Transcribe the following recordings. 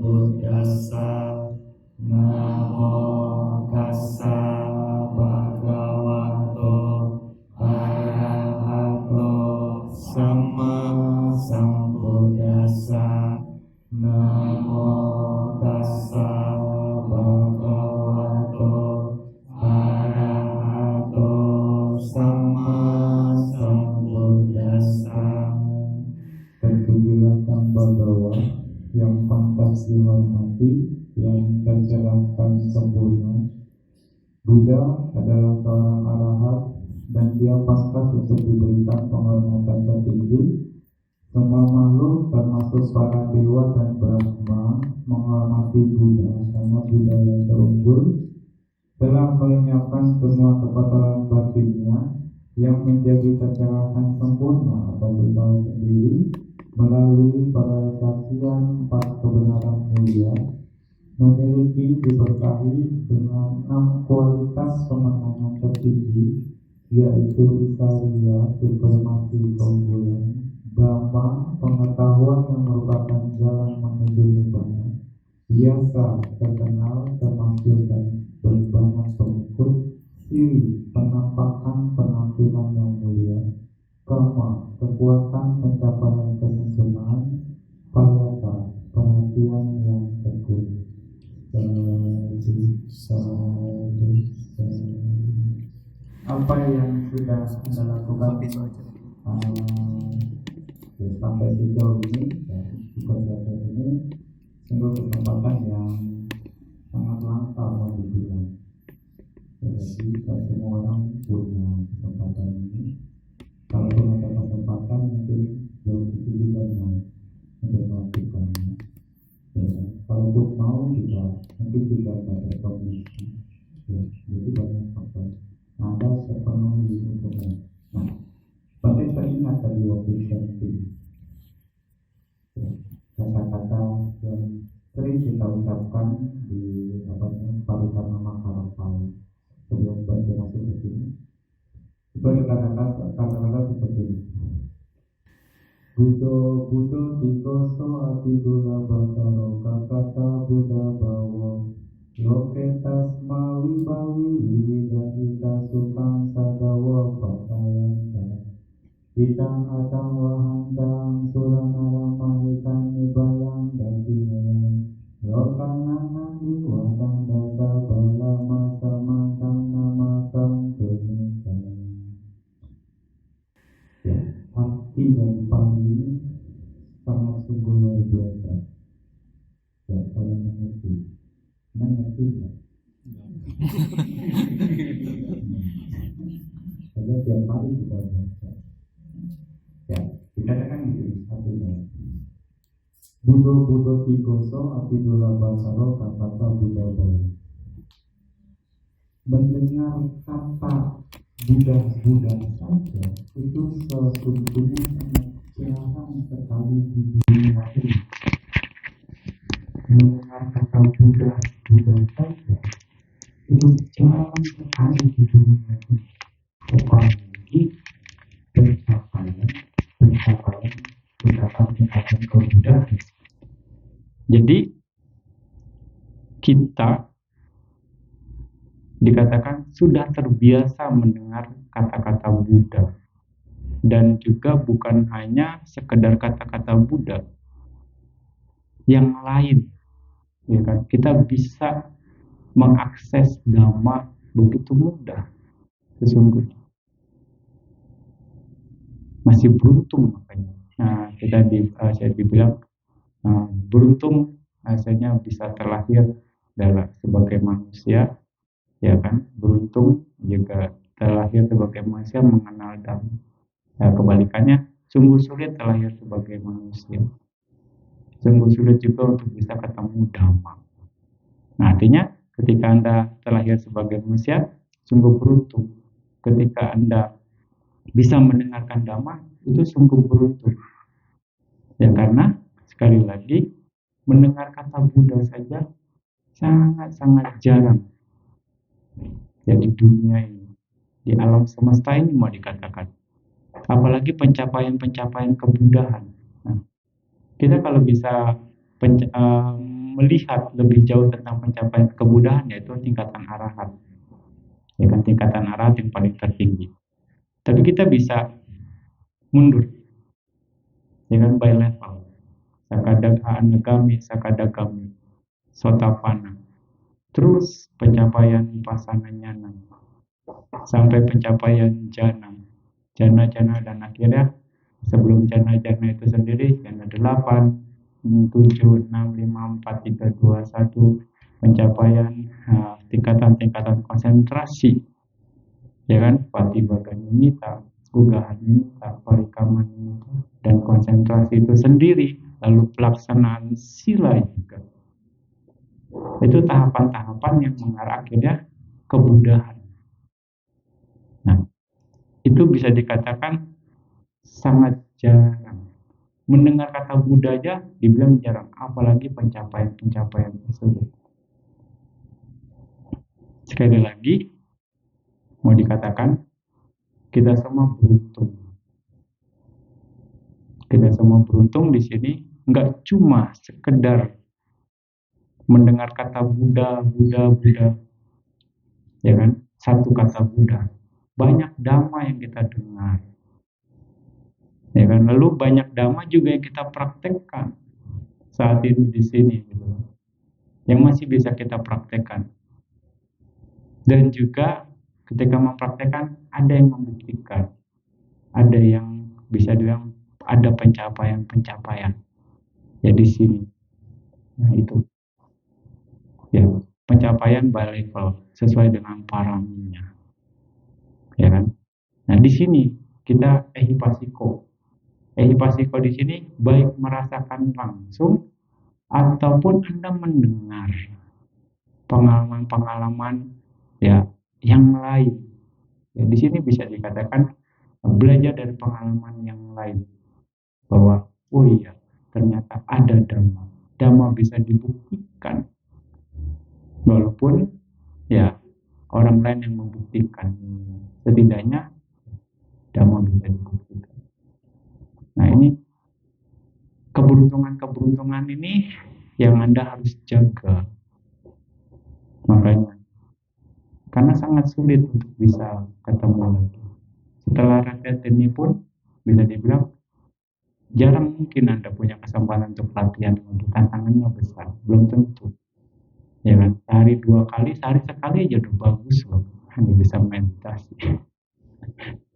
Buddhassa. Namo tassa bhagavato arahato sama sambuddhassa. Namo tassa bhagavato arahato sama sambuddhassa. Terpujilah Sang Bhagawa yang pantas dihormati, yang tercerahkan sempurna. Buddha adalah seorang arahat dan dia pantas untuk diberikan penghormatan tertinggi. Semua makhluk termasuk para dewa dan Brahma menghormati Buddha karena Buddha yang terunggul telah melenyapkan semua kekotoran batinnya yang menjadi kecerahan sempurna atau Buddha sendiri melalui persaksian empat kebenaran mulia, memiliki diberkahi dengan 6 kualitas kemenangan tertinggi, yaitu Wisarya, informasi keunggulan, Dhamma, pengetahuan yang merupakan jalan menuju nirvana, Yasa, terkenal, termasyhur dan berbanyak pengikut, Siri, penampakan penampilan yang mulia, Kama, kekuatan pencapaian kesempurnaan, Payata, perhatian yang teguh. Apa yang sudah Anda lakukan sampai sejauh ini, ini sungguh kesempatan yang sangat langka mau dibilang. Jadi semua orang punya kesempatan ini. Kalau punya kesempatan mungkin belum itu juga mau untuk melakukannya. Ya, kalaupun mau juga mungkin juga ada kondisi. Ya, jadi banyak faktor. Ada sepenuhnya semua. Nah, berarti teringat tadi waktu camping. Kata-kata yang sering kita ucapkan di Paripurna Makarapal sebelum baca masuk ke sini. Itu ada kata-kata seperti ini. Buddha dikoso atidula bataro kakata Buddha bawo loke tasma wibawi wiwidahita sukang sadawa patayanta hitang atang wahantang suranaram mahitan nibayang dagiyayan lokananang diwadang dasa balama samantang namasang tunisang. Ya, arti dari pagi ini sangat sungguh luar biasa. Ya, kalian mengerti ya? Jadi tiap hari kita baca. Ya, dikatakan gitu artinya. Buddha tikoso atidula basaro kata Buddha bayi. Mendengar kata Buddha saja itu sesungguhnya sangat jarang sekali di dunia ini. Mendengar kata Buddha saja itu jarang sekali di dunia ini. Apalagi pencapaian kebuddhaan. Jadi kita dikatakan sudah terbiasa mendengar kata-kata Buddha, dan juga bukan hanya sekedar kata-kata Buddha, yang lain, ya kan? Kita bisa mengakses Dhamma begitu mudah sesungguhnya. Masih beruntung makanya. Nah, saya dibilang beruntung rasanya bisa terlahir sebagai manusia. Ya kan, beruntung juga terlahir sebagai manusia mengenal Dhamma. Nah, kebalikannya, sungguh sulit terlahir sebagai manusia. Sungguh sulit juga untuk bisa ketemu Dhamma. Nah, artinya ketika Anda terlahir sebagai manusia, sungguh beruntung. Ketika Anda bisa mendengarkan Dhamma, itu sungguh beruntung. Ya, karena sekali lagi mendengar kata Buddha saja sangat-sangat jarang. Ya, di dunia ini, di alam semesta ini mau dikatakan, apalagi pencapaian-pencapaian kebuddhaan. Nah, kita kalau bisa melihat lebih jauh tentang pencapaian kebudahan, yaitu tingkatan arahat, ya kan, tingkatan arahat yang paling tertinggi. Tapi kita bisa mundur, ya kan, by level, anagami, sakadagami, sotapana, terus pencapaian vipassana nyana, sampai pencapaian jana, dan akhirnya sebelum jana itu sendiri, jana 8, 7, 6, 5, 4, 3, 2, 1, pencapaian tingkatan-tingkatan konsentrasi, ya kan, patibaganyita, ugahanita, parikamanita, dan konsentrasi itu sendiri, lalu pelaksanaan sila juga. Itu tahapan-tahapan yang mengarah akhirnya kebudahan. Nah, itu bisa dikatakan sangat jarang. Mendengar kata Buddha aja dibilang jarang, apalagi pencapaian-pencapaian tersebut. Sekali lagi, mau dikatakan, kita semua beruntung. Kita semua beruntung di sini, nggak cuma sekedar mendengar kata Buddha, ya kan? Satu kata Buddha. Banyak dhamma yang kita dengar. Ya kan? Lalu banyak dhamma juga yang kita praktekkan saat ini di sini, gitu. Yang masih bisa kita praktekkan. Dan juga ketika mempraktekkan, ada yang membuktikan, ada yang bisa dibilang ada pencapaian-pencapaian ya di sini. Nah itu, ya, pencapaian by level sesuai dengan paraminya, ya kan. Nah di sini kita ehipasiko di sini baik merasakan langsung ataupun Anda mendengar pengalaman-pengalaman ya yang lain. Ya, di sini bisa dikatakan belajar dari pengalaman yang lain, bahwa oh iya, ternyata ada dhamma bisa dibuktikan, walaupun ya orang lain yang membuktikan, setidaknya dhamma bisa dibuktikan. Nah ini keberuntungan ini yang Anda harus jaga, makanya, karena sangat sulit untuk bisa ketemu lagi. Setelah retret ini pun bisa dibilang jarang mungkin Anda punya kesempatan untuk latihan lagi, tantangannya besar, belum tentu, ya kan. Sehari 2 kali, sehari sekali aja udah bagus loh, Anda bisa meditasi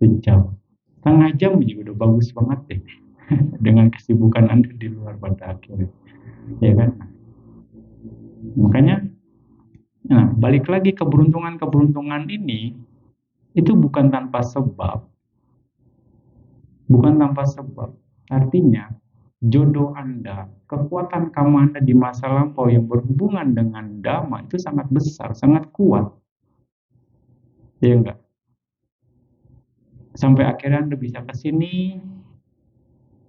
sejam, setengah jam juga udah bagus banget deh dengan kesibukan Anda di luar pada akhirnya, ya kan. Makanya, nah balik lagi, keberuntungan ini itu bukan tanpa sebab. Artinya jodoh Anda, kekuatan karma Anda di masa lampau yang berhubungan dengan dhamma itu sangat besar, sangat kuat, ya enggak. Sampai akhirnya Anda bisa ke sini,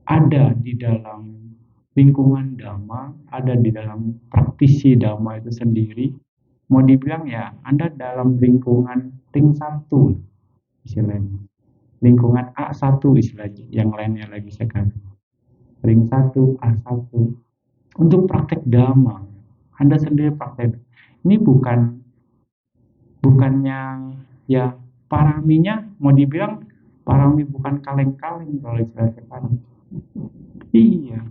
ada di dalam lingkungan dhamma, ada di dalam praktisi dhamma itu sendiri. Mau dibilang ya, Anda dalam lingkungan ring 1 istilahnya, lingkungan A1 istilahnya, yang lainnya lagi sekarang ring 1, A1, untuk praktek dhamma. Anda sendiri praktek. Ini bukannya ya paraminya, mau dibilang parami bukan kaleng-kaleng kalau istilah sekarang. Iya,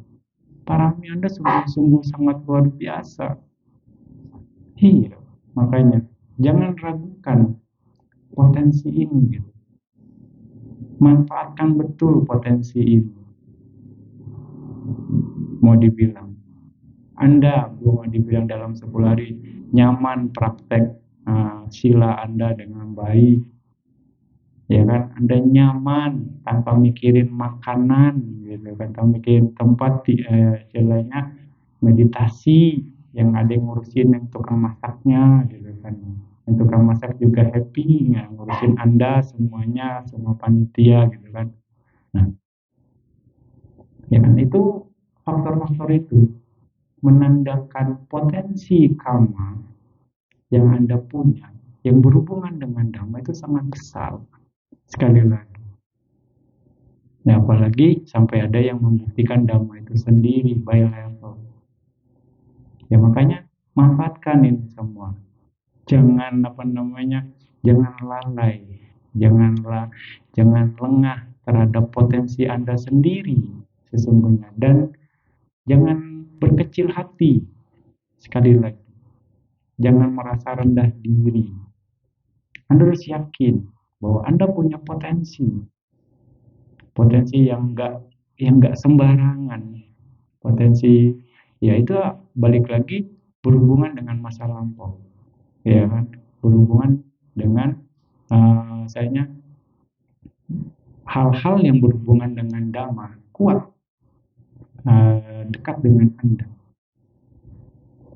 parami Anda sungguh-sungguh sangat luar biasa. Iya, makanya jangan ragukan potensi ini, gitu. Manfaatkan betul potensi ini. Mau dibilang Anda mau dibilang dalam 10 hari nyaman praktek sila Anda dengan baik, ya kan, Anda nyaman tanpa mikirin makanan, gitu kan, tanpa mikirin tempat, istilahnya meditasi, yang ada yang ngurusin yang tukang masaknya, gitu kan, yang tukang masak juga happy nggak ngurusin Anda semuanya, semua panitia, gitu kan. Nah, ya kan, itu faktor-faktor itu menandakan potensi karma yang Anda punya yang berhubungan dengan dhamma itu sangat besar. Sekali lagi, ya apalagi sampai ada yang membuktikan dhamma itu sendiri by level. Ya makanya manfaatkan ini semua. Jangan jangan lalai, jangan lengah terhadap potensi Anda sendiri sesungguhnya, dan jangan berkecil hati. Sekali lagi, jangan merasa rendah diri. Anda harus yakin bahwa Anda punya potensi yang enggak sembarangan. Potensi, ya itu balik lagi berhubungan dengan masa lampau, ya kan, berhubungan dengan hal-hal yang berhubungan dengan dhamma kuat, dekat dengan Anda.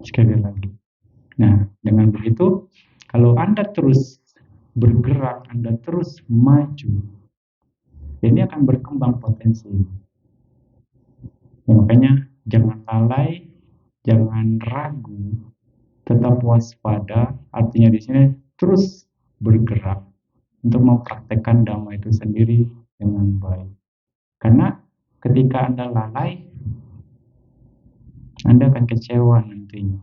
Sekali lagi, nah dengan begitu, kalau Anda terus bergerak, Anda terus maju, ini akan berkembang potensi. Ya, makanya jangan lalai, jangan ragu, tetap waspada. Artinya di sini terus bergerak untuk mempraktekkan dhamma itu sendiri dengan baik. Karena ketika Anda lalai, Anda akan kecewa nantinya.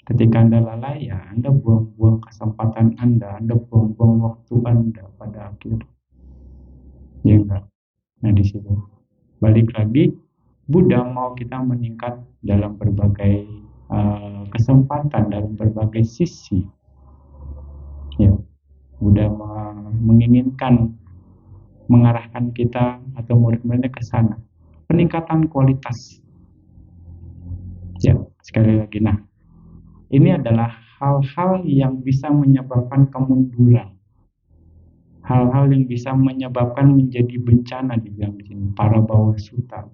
Ketika Anda lalai, ya Anda buang-buang kesempatan Anda buang-buang waktu Anda pada akhir. Ya enggak? Nah di situ balik lagi, Buddha mau kita meningkat dalam berbagai kesempatan, dalam berbagai sisi. Ya, Buddha menginginkan mengarahkan kita atau murid-muridnya ke sana, peningkatan kualitas. Ya, sekali lagi, nah ini adalah hal-hal yang bisa menyebabkan kemunduran, hal-hal yang bisa menyebabkan menjadi bencana, dibilang di sini para bawa sutta.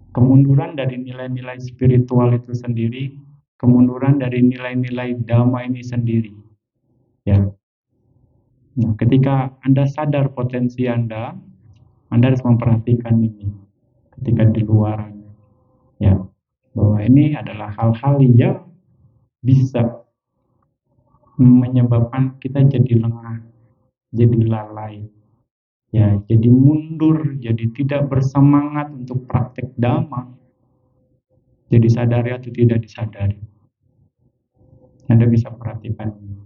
Kemunduran dari nilai-nilai spiritual itu sendiri, kemunduran dari nilai-nilai dhamma ini sendiri. Ya. Nah, ketika Anda sadar potensi Anda harus memperhatikan ini. Ketika di luar, ya, bahwa ini adalah hal-hal yang bisa menyebabkan kita jadi lengah, jadi lalai, ya, jadi mundur, jadi tidak bersemangat untuk praktek dhamma. Jadi sadari atau tidak disadari, Anda bisa perhatikan ini.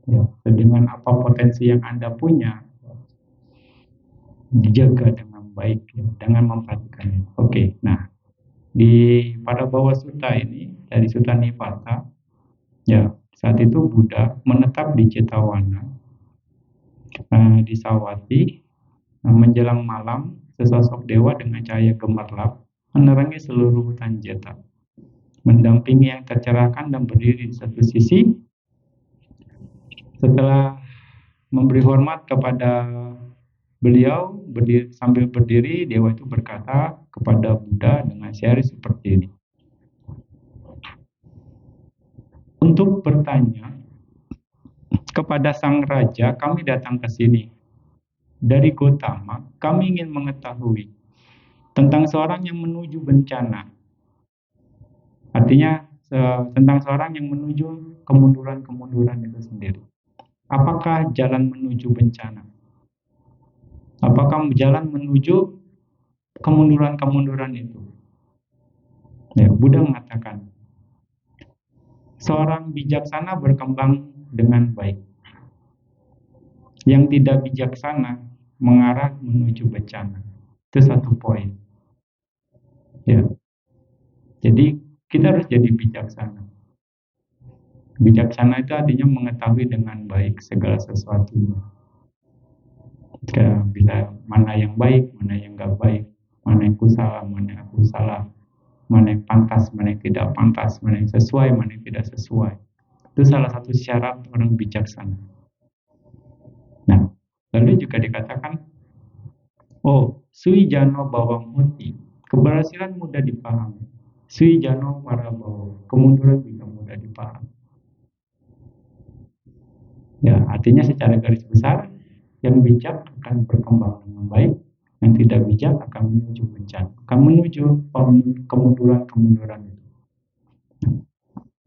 Ya, dengan apa potensi yang Anda punya, dijaga dengan baik, ya, dengan memperhatikannya. Oke, nah di pada bawah sutta ini, dari Sutta Nipata, ya saat itu Buddha menetap di Cetawana, di Sawati. Menjelang malam, sesosok dewa dengan cahaya gemerlap menerangi seluruh hutan Jeta, mendampingi yang tercerahkan dan berdiri di satu sisi. Setelah memberi hormat kepada beliau, sambil berdiri, dewa itu berkata kepada Buddha dengan syair seperti ini. Untuk bertanya kepada sang raja, kami datang ke sini. Dari Gotama, kami ingin mengetahui tentang seorang yang menuju bencana. Artinya tentang seorang yang menuju kemunduran-kemunduran itu sendiri. Apakah jalan menuju bencana? Apakah jalan menuju kemunduran-kemunduran itu? Ya, Buddha mengatakan, seorang bijaksana berkembang dengan baik. Yang tidak bijaksana mengarah menuju bencana. Itu satu poin. Ya. Jadi kita harus jadi bijaksana. Bijaksana itu artinya mengetahui dengan baik segala sesuatunya. Bisa mana yang baik, mana yang enggak baik, mana yang salah, mana yang aku salah, mana yang pantas, mana yang tidak pantas, mana yang sesuai, mana yang tidak sesuai. Itu salah satu syarat orang bijaksana. Nah, lalu juga dikatakan, sui jano bawang muti, keberhasilan mudah dipahami. Sui jano para bawang, kemunduran juga mudah dipahami. Ya, artinya secara garis besar, yang bijak akan berkembang dengan baik, yang tidak bijak akan menuju bencana, akan menuju kemunduran-kemunduran itu.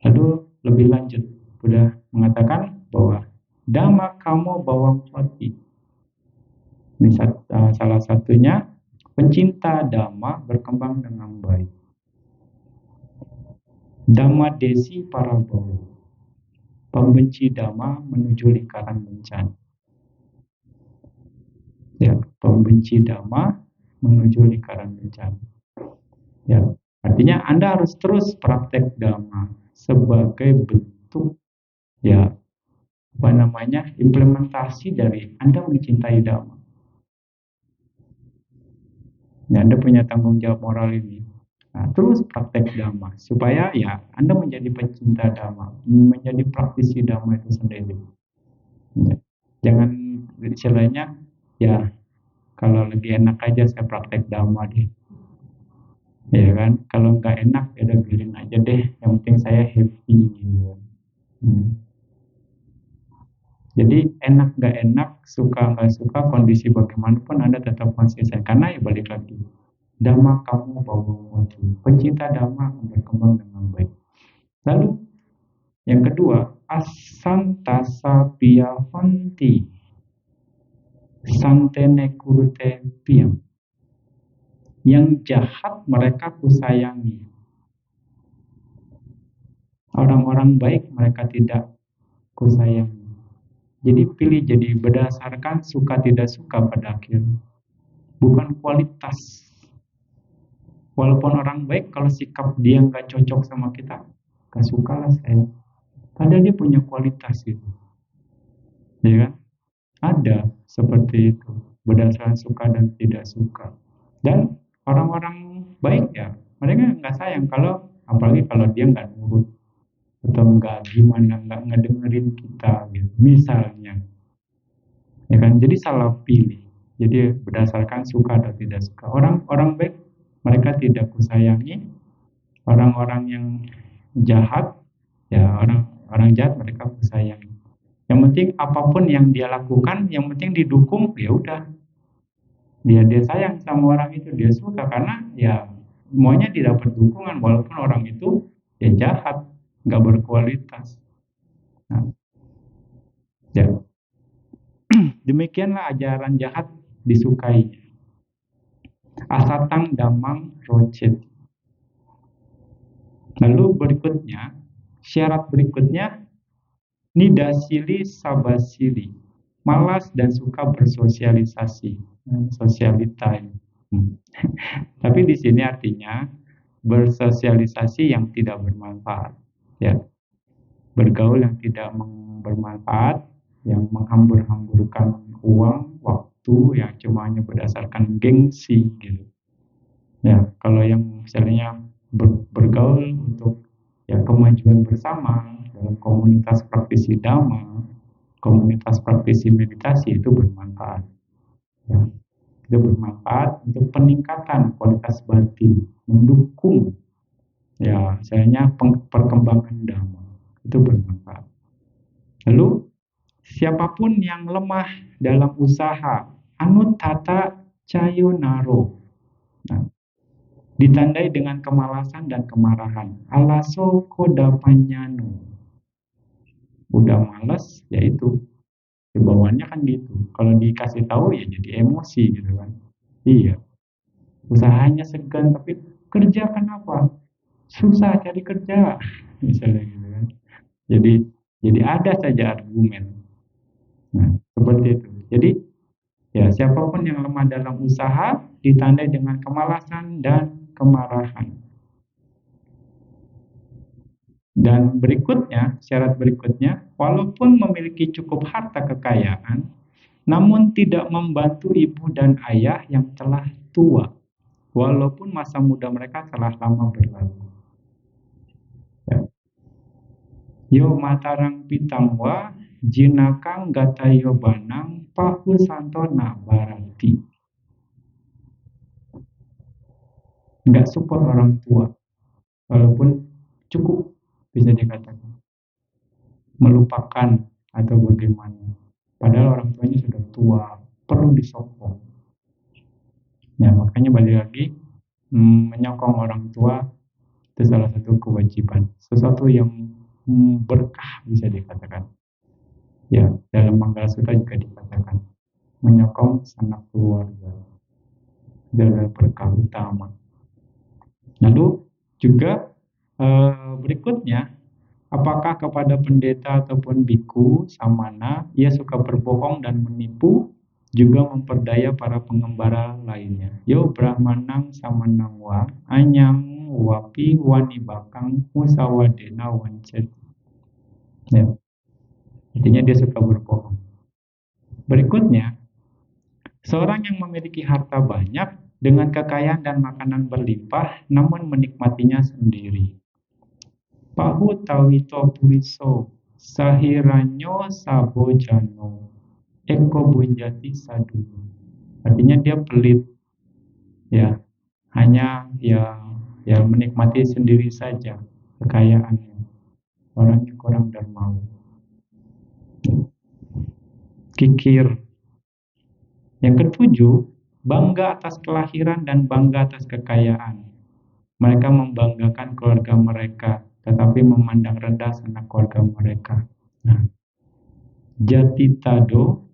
Lalu lebih lanjut, Buddha mengatakan bahwa Dhamma kamo bawang pati. Ini salah satunya, pencinta Dhamma berkembang dengan baik. Dhamma desi parabau, pembenci dhamma menuju lingkaran bencana. Ya, pembenci dhamma menuju lingkaran bencana. Ya, artinya Anda harus terus praktek dhamma sebagai bentuk ya apa namanya implementasi dari Anda mencintai dhamma. Ya, Anda punya tanggung jawab moral ini. Nah, terus praktek dhamma supaya ya Anda menjadi pecinta dhamma, menjadi praktisi dhamma itu sendiri. Ya. Jangan istilahnya ya kalau lagi enak aja saya praktek dhamma deh. Ya kan, kalau nggak enak ya udah biarin aja deh. Yang penting saya happy gitu. Jadi enak nggak enak, suka nggak suka, kondisi bagaimanapun Anda tetap konsisten. Karena ya balik lagi, dhamma kamu bawa mutu. Pencinta dhamma akan berkembang dengan baik. Lalu yang kedua, asantasa piyavanti santene kurute piyam. Yang jahat mereka kusayangi. Orang-orang baik mereka tidak kusayangi. Jadi pilih jadi berdasarkan suka tidak suka pada akhirnya. Bukan kualitas. Walaupun orang baik, kalau sikap dia nggak cocok sama kita, nggak suka lah saya. Padahal dia punya kualitas gitu. Ya kan? Ada seperti itu. Berdasarkan suka dan tidak suka. Dan orang-orang baik ya, mereka nggak sayang kalau, apalagi kalau dia nggak nurut atau nggak gimana, nggak ngedengerin kita gitu. Misalnya. Ya kan? Jadi salah pilih. Jadi berdasarkan suka atau tidak suka. Orang baik mereka tidak kusayangi. Orang-orang yang jahat ya orang jahat mereka kusayangi. Yang penting apapun yang dia lakukan, yang penting didukung, ya udah. Dia sayang sama orang itu, dia suka karena ya semuanya didapat dukungan walaupun orang itu ya jahat, nggak berkualitas. Nah, ya. Demikianlah ajaran jahat disukai. Asatang damang rocet. Lalu berikutnya, syarat berikutnya, nidasili sabasili. Malas dan suka bersosialisasi. Sosialita. Tapi di sini artinya bersosialisasi yang tidak bermanfaat. Ya. Bergaul yang tidak bermanfaat, yang menghambur-hamburkan uang, waktu yang cuma hanya berdasarkan gengsi gitu. Ya, kalau yang misalnya bergaul untuk ya kemajuan bersama dalam komunitas praktisi dhamma, komunitas praktisi meditasi itu bermanfaat. Ya, itu bermanfaat untuk peningkatan kualitas batin, mendukung ya misalnya perkembangan dhamma itu bermanfaat. Lalu siapapun yang lemah dalam usaha anuttata cayonaro, nah, ditandai dengan kemalasan dan kemarahan. Alaso kodapanyano, udah males yaitu bawaannya kan gitu. Kalau dikasih tahu ya jadi emosi gitu kan. Iya, usahanya segan tapi kerja kenapa? Susah cari kerja misalnya gitu kan. Jadi ada saja argumen. Nah, seperti itu. Jadi ya siapapun yang lemah dalam usaha ditandai dengan kemalasan dan kemarahan. Dan berikutnya, syarat berikutnya, walaupun memiliki cukup harta kekayaan, namun tidak membantu ibu dan ayah yang telah tua, walaupun masa muda mereka telah lama berlalu. Ya. Yo matarang pitangwa, jinakang gatayo banang, pahu santona barati. Nggak support orang tua, walaupun cukup bisa dikatakan melupakan atau bagaimana. Padahal orang tuanya sudah tua, perlu disokong. Ya, makanya balik lagi, menyokong orang tua itu salah satu kewajiban. Sesuatu yang berkah bisa dikatakan. Ya, dalam Manggala Sutta juga dikatakan menyokong sanak keluarga adalah berkah utama. Lalu juga berikutnya, apakah kepada pendeta ataupun biku, samana, ia suka berbohong dan menipu, juga memperdaya para pengembara lainnya. Yo brahmanang samanang wa, anyang wapi wani bakang musawadena wancet. Ya, artinya dia suka berbohong. Berikutnya, seorang yang memiliki harta banyak dengan kekayaan dan makanan berlimpah, namun menikmatinya sendiri. Pahu tawito puriso, sahiranyo sabojano, eko bunjati sadu. Artinya dia pelit, ya, hanya ya menikmati sendiri saja kekayaannya. Orangnya kurang dermawan. Kikir. Yang ketujuh, bangga atas kelahiran dan bangga atas kekayaan. Mereka membanggakan keluarga mereka, tetapi memandang rendah sanak keluarga mereka. Nah, jati tado,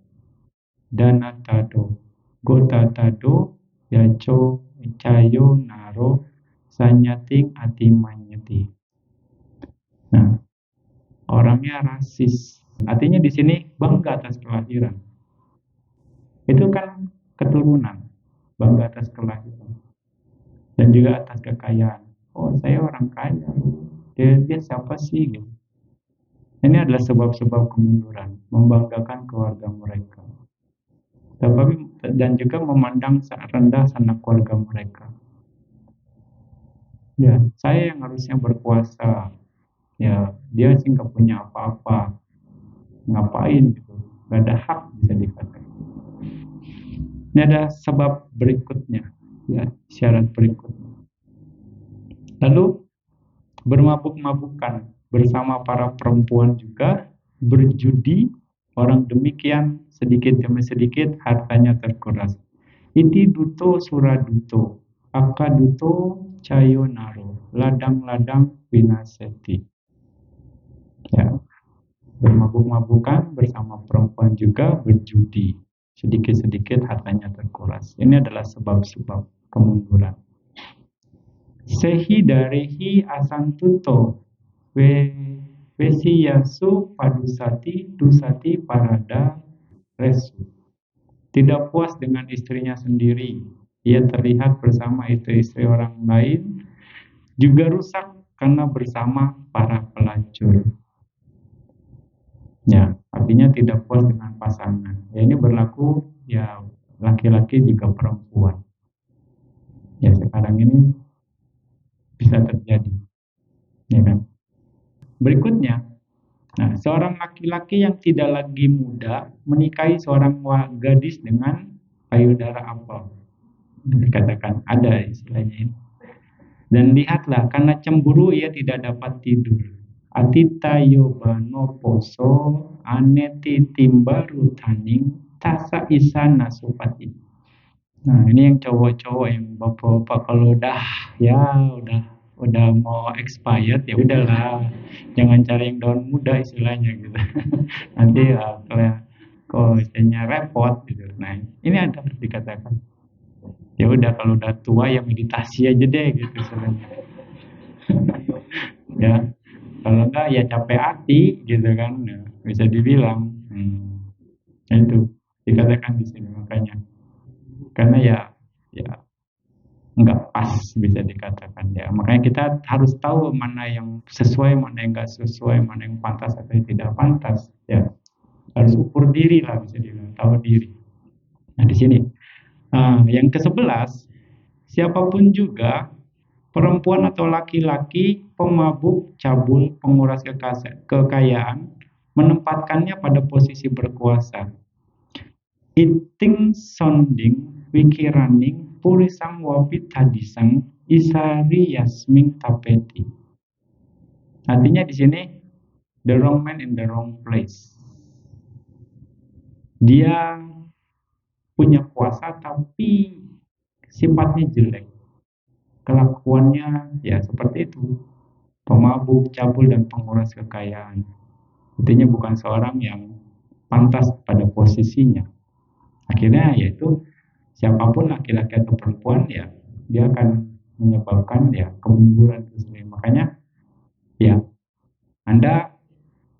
dana tado, gota tado, yaco, cayo, naro, sanyating, atimanyati. Nah, orangnya rasis. Artinya di sini bangga atas kelahiran. Itu kan keturunan, bangga atas kelahiran. Dan juga atas kekayaan. Oh, saya orang kaya. Dia siapa sih? Gitu. Ini adalah sebab-sebab kemunduran, membanggakan keluarga mereka. Dan juga memandang rendah sanak keluarga mereka. Ya, saya yang harusnya berkuasa. Ya, dia sih nggak punya apa-apa. Ngapain gitu? Gak ada hak bisa dikatakan. Ini ada sebab berikutnya, ya, syarat berikutnya. Lalu bermabuk-mabukan bersama para perempuan juga, berjudi, orang demikian sedikit demi sedikit hartanya terkuras. Iti duto suraduto, akaduto cayonaro, ladang-ladang winaseti. Ya, bermabuk-mabukan bersama perempuan juga, berjudi. Sedikit-sedikit hartanya terkuras. Ini adalah sebab-sebab kemunduran. Sehi darehi asantuto wesiyasu padusati dusati parada resu. Tidak puas dengan istrinya sendiri, ia terlihat bersama istri-istri orang lain, juga rusak karena bersama para pelacur. Ya, artinya tidak puas dengan pasangan. Ya, ini berlaku ya laki-laki juga perempuan. Ya, sekarang ini bisa terjadi. Ya kan? Berikutnya, nah, seorang laki-laki yang tidak lagi muda menikahi seorang gadis dengan payudara apel. Dikatakan ada istilahnya ini. Dan lihatlah, karena cemburu ia tidak dapat tidur. Atita yobano poso aneti timbaru taning tasa isana supati. Nah, ini yang cowok-cowok yang bapak-bapak kalau udah mau expired ya udahlah, jangan cari yang daun muda istilahnya gitu. Nanti ya kalau istilahnya repot gitu. Nah, ini ada dikatakan. Ya udah kalau udah tua ya meditasi aja deh gitu istilahnya. Ya. Kalau enggak ya capek hati gitu kan, ya, bisa dibilang. Itu dikatakan di sini makanya. Karena ya enggak pas bisa dikatakan ya. Makanya kita harus tahu mana yang sesuai, mana yang enggak sesuai, mana yang pantas atau tidak pantas. Ya harus ukur diri lah bisa dibilang, tahu diri. Nah di sini yang ke-11, siapapun juga perempuan atau laki-laki, pemabuk, cabul, penguras kekayaan, menempatkannya pada posisi berkuasa. Iting sonding, wikiraning, purisang wapi tadisang, isari yasming tapeti. Artinya di sini, the wrong man in the wrong place. Dia punya kuasa tapi sifatnya jelek. Kelakuannya ya seperti itu, pemabuk, cabul, dan penguras kekayaan. Artinya bukan seorang yang pantas pada posisinya. Akhirnya yaitu siapapun laki-laki atau perempuan ya dia akan menyebabkan ya kemunduran itu sendiri. Makanya Ya, Anda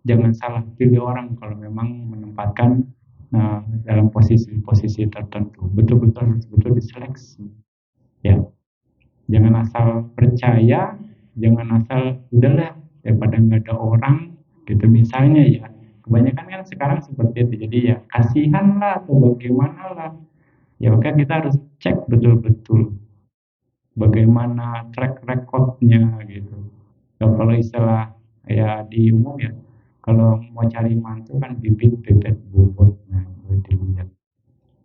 jangan salah pilih orang kalau memang menempatkan dalam posisi-posisi tertentu. Betul-betul harus betul diseleksi. Ya, jangan asal percaya, jangan asal udahlah daripada nggak ada orang gitu misalnya ya. Kebanyakan kan sekarang seperti itu. Jadi ya kasihan lah atau bagaimana lah. Ya oke, kita harus cek betul-betul bagaimana track recordnya gitu. Kalau istilah ya di umum ya, kalau mau cari mantu kan bibit bebet bobot, nah itu dilihat.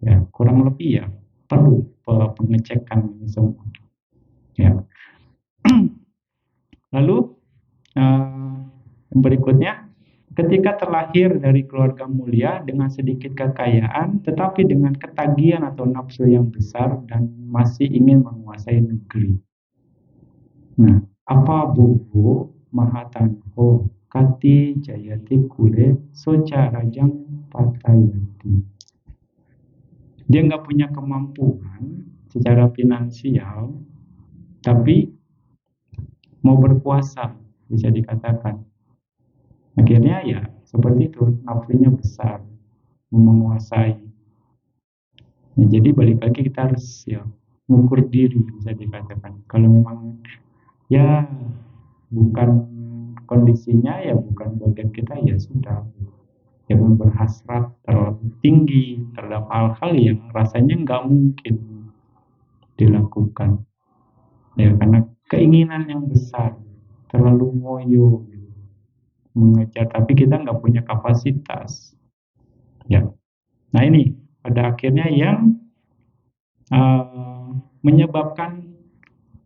Ya kurang lebih ya perlu pengecekan ini semua. Ya. Lalu yang berikutnya, ketika terlahir dari keluarga mulia dengan sedikit kekayaan, tetapi dengan ketagihan atau nafsu yang besar dan masih ingin menguasai negeri. Nah, apa bubu mahatanho kati jayati kule soca rajang patayati. Dia nggak punya kemampuan secara finansial, tapi mau berkuasa, bisa dikatakan. Akhirnya ya seperti itu, nafsunya besar, menguasai. Nah, jadi balik lagi kita harus ya mengukur diri, bisa dikatakan. Kalau memang ya bukan kondisinya, ya bukan bagian kita, ya sudah. Jangan berhasrat terlalu tinggi terhadap hal-hal yang rasanya nggak mungkin dilakukan. Ya karena keinginan yang besar, terlalu ngoyo gitu, mengejar, tapi kita nggak punya kapasitas. Ya, nah ini pada akhirnya yang menyebabkan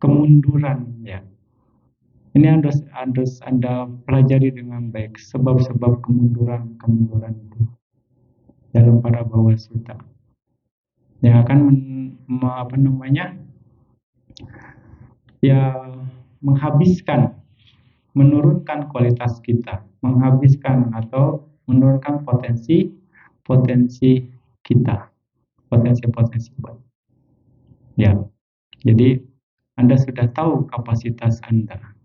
kemunduran ya. Ini harus Anda pelajari dengan baik sebab-sebab kemunduran itu dalam para bawa sutta yang akan ya menghabiskan, menurunkan kualitas kita, menghabiskan atau menurunkan potensi kita, potensi baik. Ya, jadi Anda sudah tahu kapasitas Anda.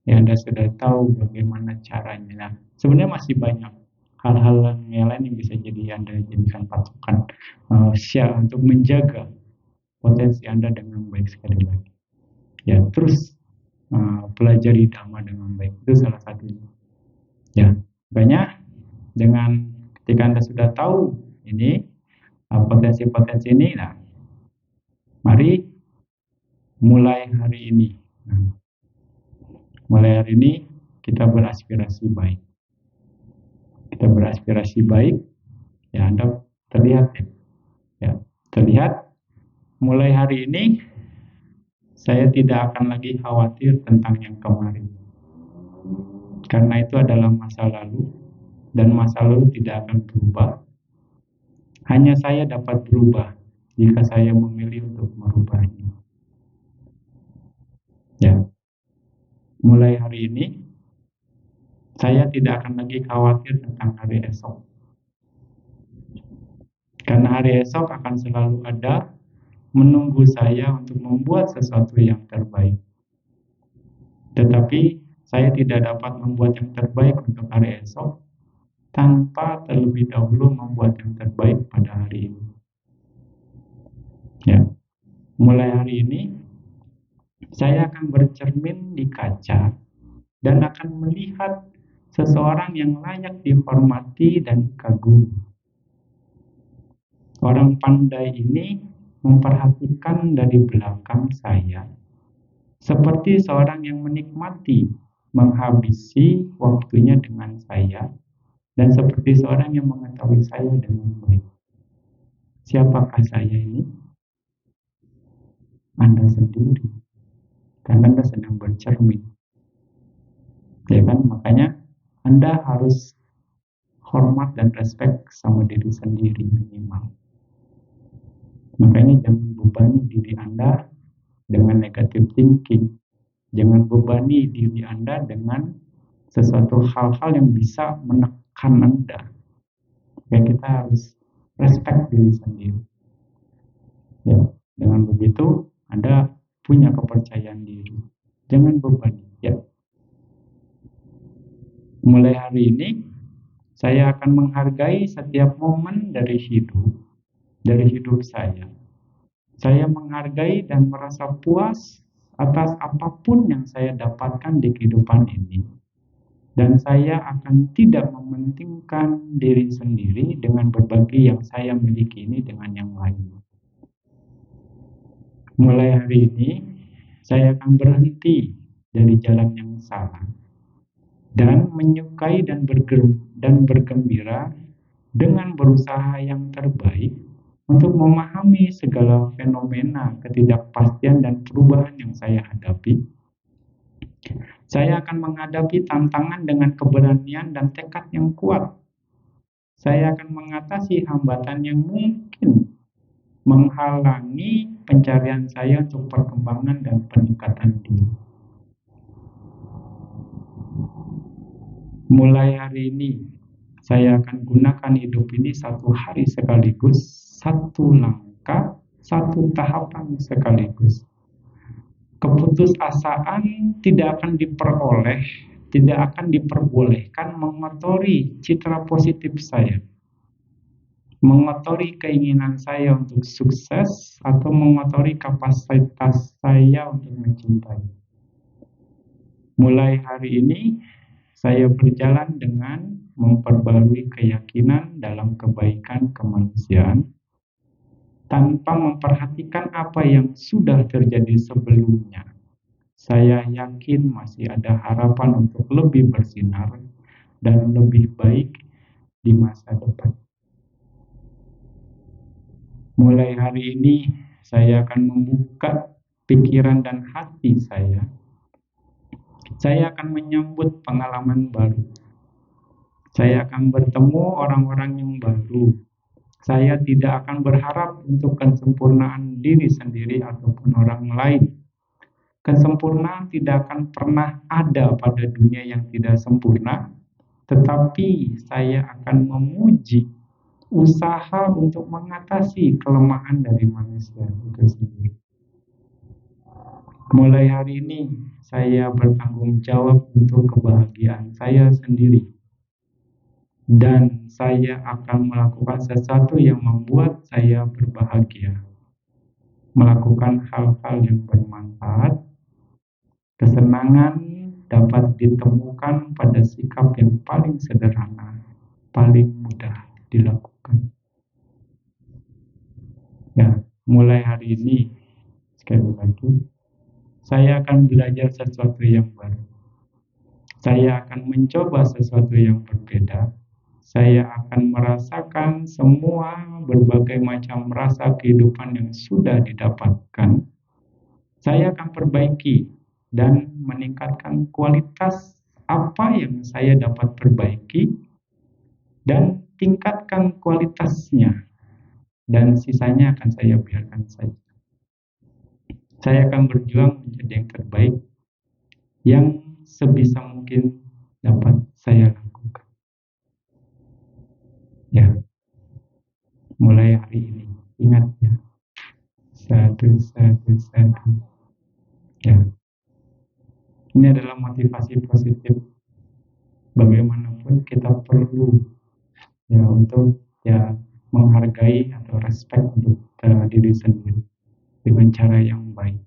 Ya, Anda sudah tahu bagaimana caranya. Nah, sebenarnya masih banyak hal-hal yang lain yang bisa jadi Anda jadikan patokan untuk menjaga potensi Anda dengan baik sekali lagi. Ya, terus pelajari dhamma dengan baik, itu salah satunya. Ya, banyak dengan ketika Anda sudah tahu ini potensi-potensi ini, nah, mari mulai hari ini. Mulai hari ini kita beraspirasi baik. Kita beraspirasi baik, ya Anda terlihat ya terlihat mulai hari ini saya tidak akan lagi khawatir tentang yang kemarin. Karena itu adalah masa lalu dan masa lalu tidak akan berubah. Hanya saya dapat berubah jika saya memilih untuk merubahnya. Ya. Mulai hari ini saya tidak akan lagi khawatir tentang hari esok. Karena hari esok akan selalu ada menunggu saya untuk membuat sesuatu yang terbaik. Tetapi saya tidak dapat membuat yang terbaik untuk hari esok tanpa terlebih dahulu membuat yang terbaik pada hari ini. Ya. Mulai hari ini saya akan bercermin di kaca dan akan melihat seseorang yang layak dihormati dan dikagumi. Orang pandai ini memperhatikan dari belakang saya seperti seorang yang menikmati menghabisi waktunya dengan saya dan seperti seorang yang mengetahui saya dengan baik. Siapakah saya ini? Anda sendiri. Karena Anda sedang bercermin. Ya kan? Makanya Anda harus hormat dan respect sama diri sendiri minimal. Makanya jangan bebani diri Anda dengan negative thinking. Jangan bebani diri Anda dengan sesuatu hal-hal yang bisa menekan Anda. Ya, kita harus respect diri sendiri. Ya, dengan begitu Anda punya kepercayaan diri. Jangan bebani. Ya. Mulai hari ini, saya akan menghargai setiap momen dari hidup saya. Saya menghargai dan merasa puas atas apapun yang saya dapatkan di kehidupan ini. Dan saya akan tidak mementingkan diri sendiri dengan berbagi yang saya miliki ini dengan yang lain. Mulai hari ini, saya akan berhenti dari jalan yang salah dan menyukai dan bergembira dengan berusaha yang terbaik untuk memahami segala fenomena ketidakpastian dan perubahan yang saya hadapi. Saya akan menghadapi tantangan dengan keberanian dan tekad yang kuat. Saya akan mengatasi hambatan yang mungkin menghalangi pencarian saya untuk perkembangan dan peningkatan diri. Mulai hari ini, saya akan gunakan hidup ini satu hari sekaligus, satu langkah, satu tahapan sekaligus. Keputusasaan tidak akan diperoleh, tidak akan diperbolehkan mengotori citra positif saya, mengotori keinginan saya untuk sukses, atau mengotori kapasitas saya untuk mencintai. Mulai hari ini, saya berjalan dengan memperbarui keyakinan dalam kebaikan kemanusiaan tanpa memperhatikan apa yang sudah terjadi sebelumnya. Saya yakin masih ada harapan untuk lebih bersinar dan lebih baik di masa depan. Mulai hari ini, saya akan membuka pikiran dan hati saya. Saya akan menyambut pengalaman baru. Saya akan bertemu orang-orang yang baru. Saya tidak akan berharap untuk kesempurnaan diri sendiri ataupun orang lain. Kesempurnaan tidak akan pernah ada pada dunia yang tidak sempurna, tetapi saya akan memuji usaha untuk mengatasi kelemahan dari manusia itu sendiri. Mulai hari ini, saya bertanggung jawab untuk kebahagiaan saya sendiri. Dan saya akan melakukan sesuatu yang membuat saya berbahagia. Melakukan hal-hal yang bermanfaat. Kesenangan dapat ditemukan pada sikap yang paling sederhana, paling mudah dilakukan. Ya, mulai hari ini, sekali lagi, saya akan belajar sesuatu yang baru. Saya akan mencoba sesuatu yang berbeda. Saya akan merasakan semua berbagai macam rasa kehidupan yang sudah didapatkan. Saya akan perbaiki dan meningkatkan kualitas apa yang saya dapat perbaiki dan tingkatkan kualitasnya, dan sisanya akan saya biarkan saja. Saya akan berjuang menjadi yang terbaik yang sebisa mungkin dapat saya lakukan. Ya, mulai hari ini, ingat ya, satu. Ya, ini adalah motivasi positif. Bagaimanapun kita perlu ya untuk ya menghargai atau respect untuk diri sendiri dengan cara yang baik.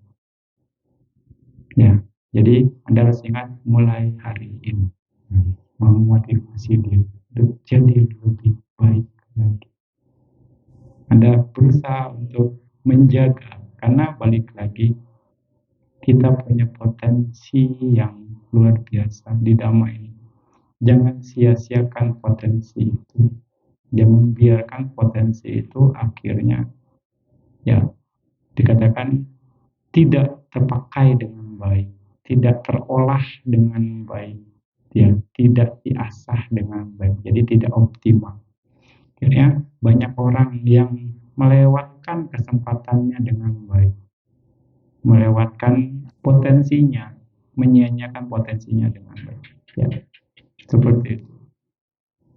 Ya, jadi Anda harus ingat mulai hari ini memotivasi diri untuk jadi lebih baik lagi. Anda berusaha untuk menjaga, karena balik lagi kita punya potensi yang luar biasa di Dhamma ini. Jangan sia-siakan potensi itu. Jangan biarkan potensi itu akhirnya ya dikatakan tidak terpakai dengan baik, tidak terolah dengan baik, ya, tidak diasah dengan baik, jadi tidak optimal. Akhirnya banyak orang yang melewatkan kesempatannya dengan baik, melewatkan potensinya, menyia-nyiakan potensinya dengan baik. Ya, seperti itu.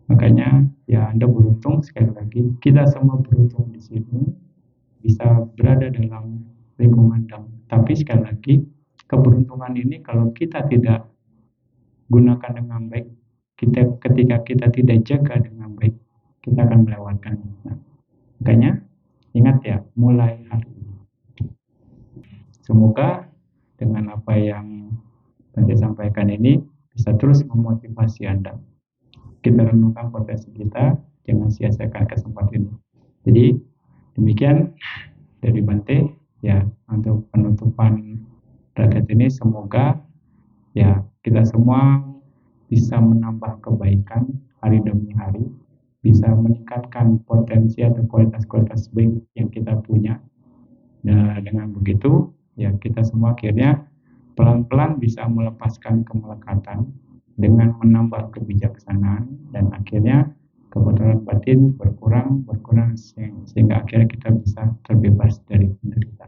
Makanya ya Anda beruntung, sekali lagi kita semua beruntung di sini bisa berada dalam lingkungan Dhamma. Tapi sekali lagi keberuntungan ini kalau kita tidak gunakan dengan baik, ketika kita tidak jaga dengan baik, kita akan melewatkan. Nah, makanya ingat ya, mulai hari ini. Semoga dengan apa yang Bante sampaikan ini bisa terus memotivasi Anda. Kita renungkan potensi kita, jangan sia-siakan kesempatan ini. Jadi demikian dari Bante ya, untuk penutupan rakyat ini. Semoga ya kita semua bisa menambah kebaikan hari demi hari, bisa meningkatkan potensi atau kualitas-kualitas baik yang kita punya. Nah, dengan begitu ya kita semua akhirnya pelan-pelan bisa melepaskan kemelekatan dengan menambah kebijaksanaan, dan akhirnya kebetulan batin berkurang sehingga akhirnya kita bisa terbebas dari penderitaan.